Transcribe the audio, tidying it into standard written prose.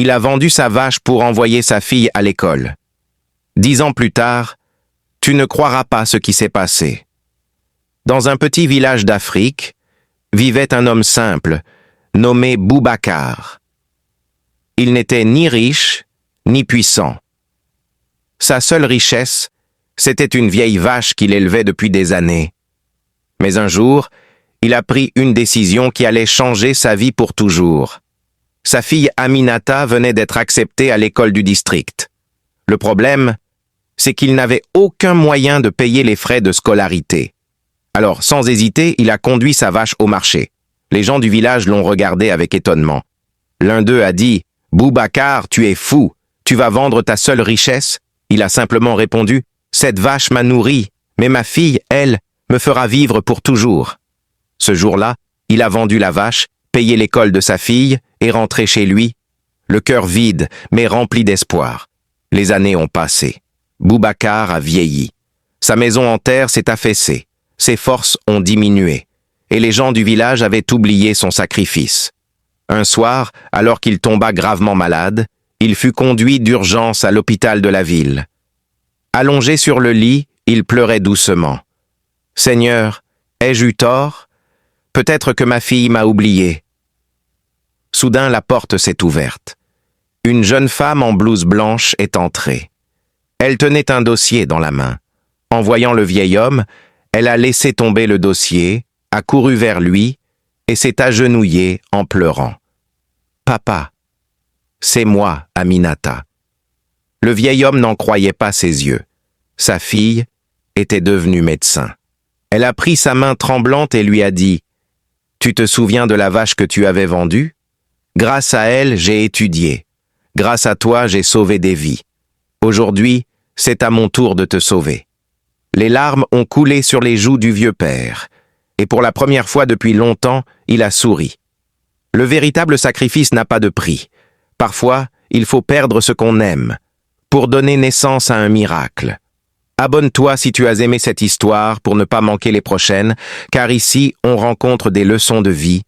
il a vendu sa vache pour envoyer sa fille à l'école. 10 ans plus tard, tu ne croiras pas ce qui s'est passé. Dans un petit village d'Afrique, vivait un homme simple, nommé Boubacar. Il n'était ni riche, ni puissant. Sa seule richesse, c'était une vieille vache qu'il élevait depuis des années. Mais un jour, il a pris une décision qui allait changer sa vie pour toujours. Sa fille Aminata venait d'être acceptée à l'école du district. Le problème, c'est qu'il n'avait aucun moyen de payer les frais de scolarité. Alors, sans hésiter, il a conduit sa vache au marché. Les gens du village l'ont regardé avec étonnement. L'un d'eux a dit « Boubacar, tu es fou, tu vas vendre ta seule richesse ?» Il a simplement répondu « Cette vache m'a nourri, mais ma fille, elle, me fera vivre pour toujours. » Ce jour-là, il a vendu la vache, payé l'école de sa fille et rentré chez lui, le cœur vide, mais rempli d'espoir. Les années ont passé. Boubacar a vieilli. Sa maison en terre s'est affaissée. Ses forces ont diminué. Et les gens du village avaient oublié son sacrifice. Un soir, alors qu'il tomba gravement malade, il fut conduit d'urgence à l'hôpital de la ville. Allongé sur le lit, il pleurait doucement. « Seigneur, ai-je eu tort ? Peut-être que ma fille m'a oublié. » Soudain, la porte s'est ouverte. Une jeune femme en blouse blanche est entrée. Elle tenait un dossier dans la main. En voyant le vieil homme, elle a laissé tomber le dossier, a couru vers lui et s'est agenouillée en pleurant. « Papa, c'est moi, Aminata. » Le vieil homme n'en croyait pas ses yeux. Sa fille était devenue médecin. Elle a pris sa main tremblante et lui a dit « Tu te souviens de la vache que tu avais vendue ? Grâce à elle, j'ai étudié. Grâce à toi, j'ai sauvé des vies. Aujourd'hui, c'est à mon tour de te sauver. » Les larmes ont coulé sur les joues du vieux père, et pour la première fois depuis longtemps, il a souri. Le véritable sacrifice n'a pas de prix. Parfois, il faut perdre ce qu'on aime, pour donner naissance à un miracle. Abonne-toi si tu as aimé cette histoire pour ne pas manquer les prochaines, car ici, on rencontre des leçons de vie